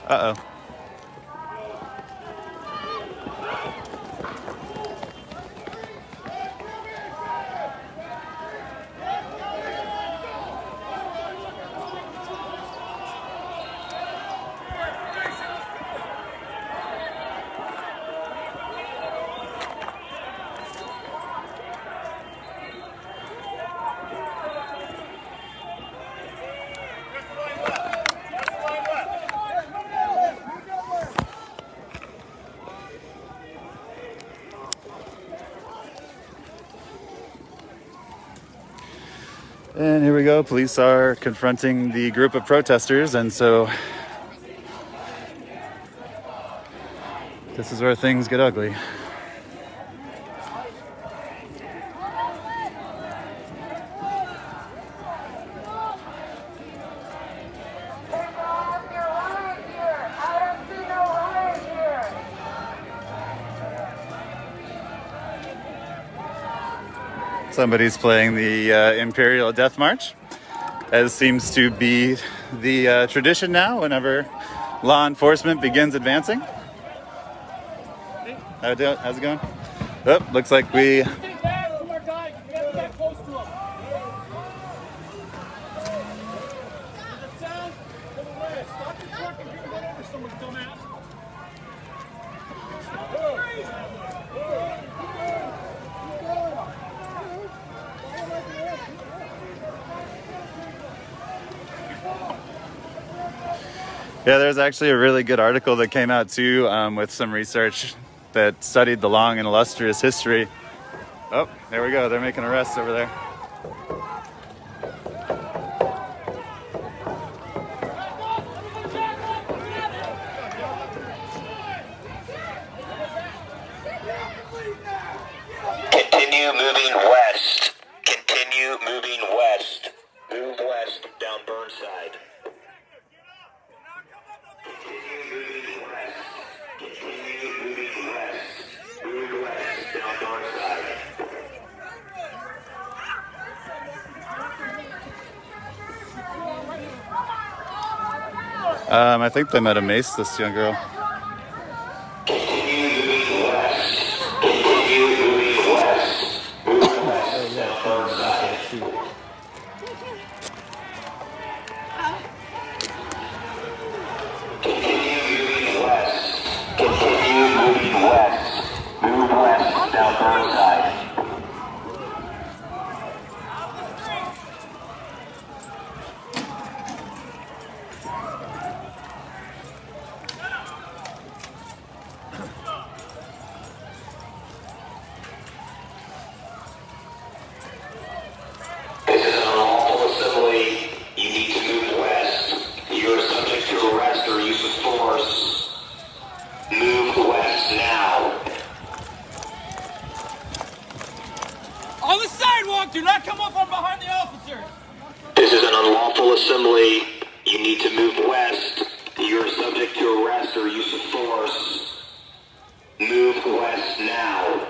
Uh-oh. And here we go. Police are confronting the group of protesters, and so this is where things get ugly. Somebody's playing the Imperial Death March, as seems to be the tradition now whenever law enforcement begins advancing. How's it going? Oh, looks like we... Yeah, there's actually a really good article that came out too with some research that studied the long and illustrious history. Oh, there we go. They're making arrests over there. Continue moving west. Continue moving west. Move west down Burnside. I think they might have maced this young girl. Continue moving west. Continue moving west. Move west down Burnside. Continue moving west. Continue moving west. Move west down Burnside. On the sidewalk, do not come up from behind the officers. This is an unlawful assembly. You need to move west. You're subject to arrest or use of force. Move west now.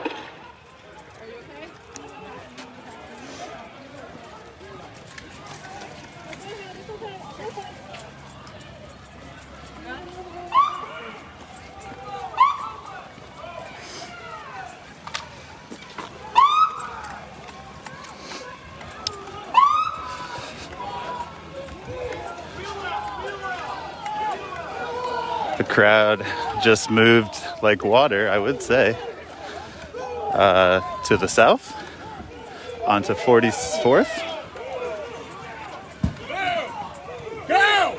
The crowd just moved like water, I would say, to the south, onto 44th. Go!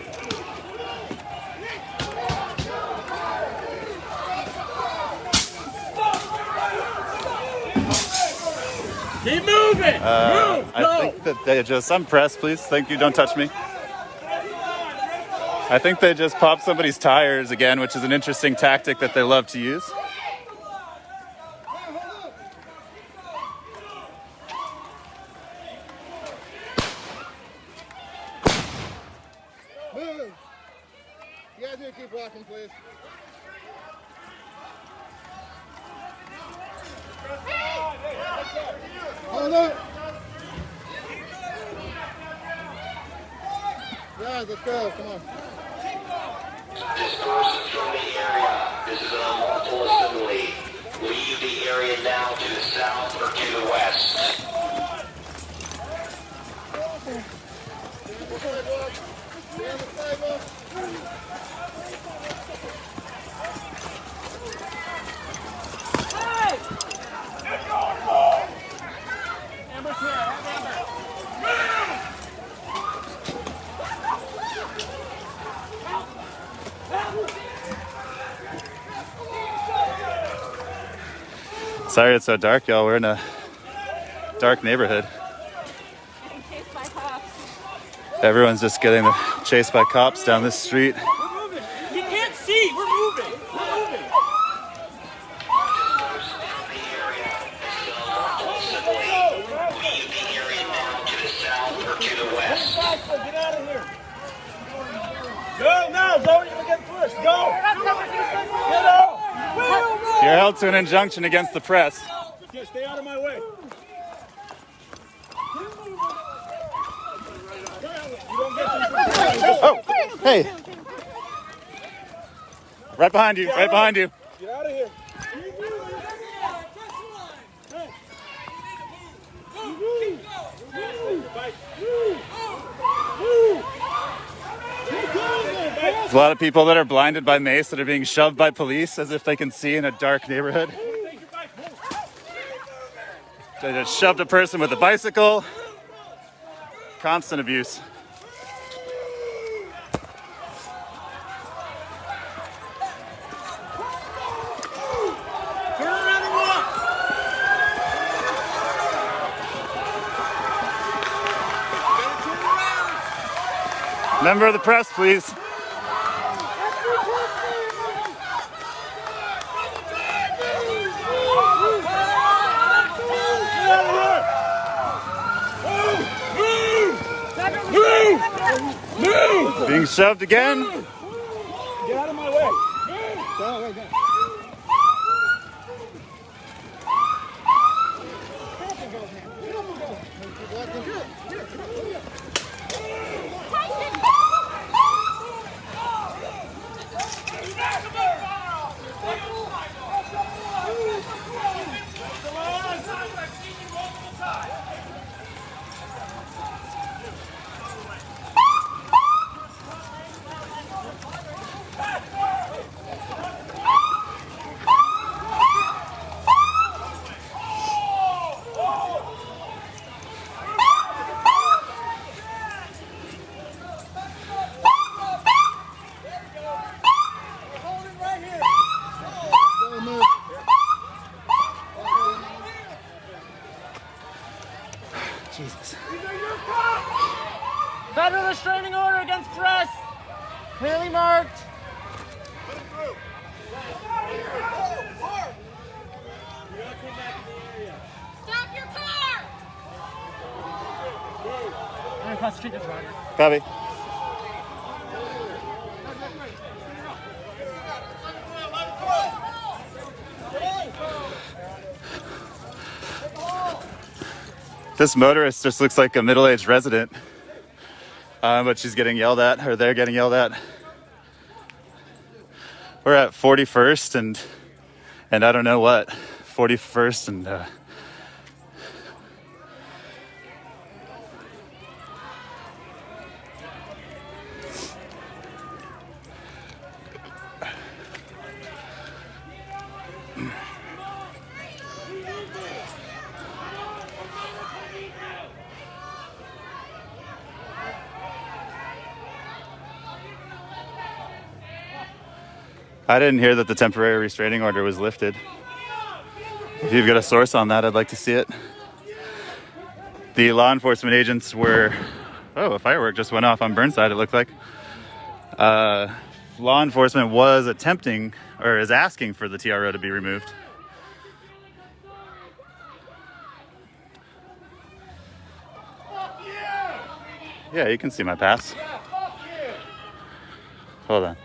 Keep moving! Move! I think that they just... Some press, please. Thank you. Don't touch me. I think they just popped somebody's tires again, which is an interesting tactic that they love to use. Move! You guys need to keep walking, please. Hold up! Guys, let's go. Come on. Disperse from the area. This is an unlawful assembly. Leave the area now to the south or to the west. Stay on the sidewalk. Sorry it's so dark, y'all. We're in a dark neighborhood. Chased by cops. Everyone's just getting chased by cops down this street. We're moving. You can't see. We're moving. We're moving. Leave the area now to the south or to the west. Get out of here. Go now. Zoe, you're going to get pushed. Go. Get out. You're held to an injunction against the press. Just stay out of my way. Oh, hey. Right behind you, right behind you. Get out of here. There's a lot of people that are blinded by mace that are being shoved by police as if they can see in a dark neighborhood. They just shoved a person with a bicycle. Constant abuse. Turn around and walk. Member of the press, please. Being shoved again. Get out of my way. Jesus. Federal restraining order against press. Clearly marked. Stop your car! Across the street, that's right. Copy. This motorist just looks like a middle-aged resident, but she's getting yelled at, or they're getting yelled at. We're at 41st and I don't know what, 41st and I didn't hear that the temporary restraining order was lifted. If you've got a source on that, I'd like to see it. The law enforcement agents were... Oh, a firework just went off on Burnside, it looked like. Law enforcement was attempting, or is asking for the TRO to be removed. Yeah, you can see my pass. Hold on.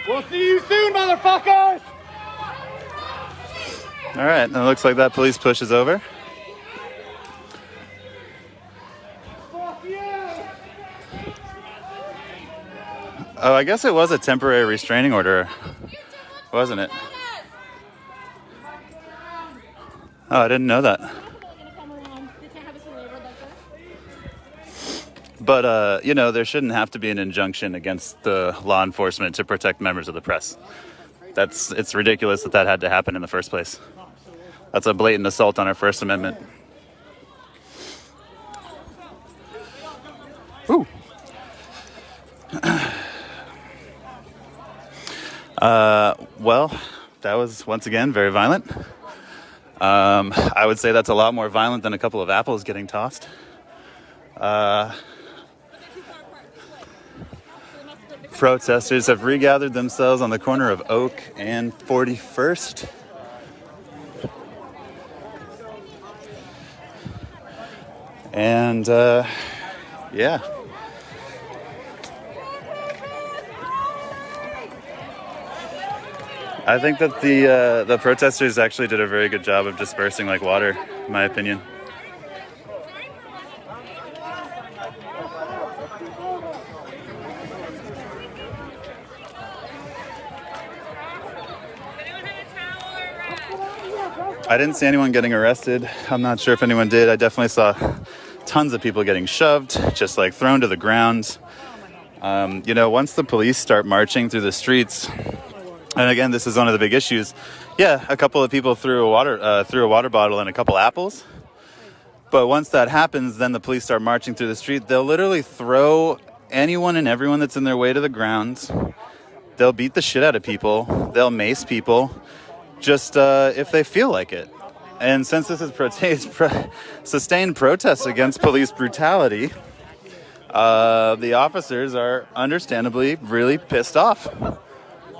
We'll see you soon, motherfuckers! All right, and it looks like that police push is over. Fuck you! Oh, I guess it was a temporary restraining order, wasn't it? Oh, I didn't know that. But, you know, there shouldn't have to be an injunction against the law enforcement to protect members of the press. It's ridiculous that that had to happen in the first place. That's a blatant assault on our First Amendment. Ooh. Well, that was once again very violent. I would say that's a lot more violent than a couple of apples getting tossed. Protesters have regathered themselves on the corner of Oak and 41st. And, yeah. I think that the protesters actually did a very good job of dispersing like water, in my opinion. I didn't see anyone getting arrested. I'm not sure if anyone did. I definitely saw tons of people getting shoved, just like thrown to the ground. You know, once the police start marching through the streets, and again, this is one of the big issues. Yeah, a couple of people threw a water bottle and a couple apples. But once that happens, then the police start marching through the street. They'll literally throw anyone and everyone that's in their way to the ground. They'll beat the shit out of people. They'll mace people, just if they feel like it. And since this is sustained protests against police brutality, the officers are understandably really pissed off.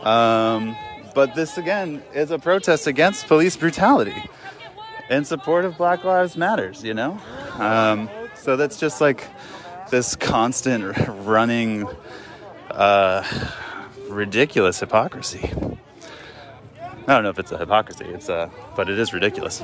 But this, again, is a protest against police brutality in support of Black Lives Matters, you know? So that's just like this constant running ridiculous hypocrisy. I don't know if it's a hypocrisy, but it is ridiculous.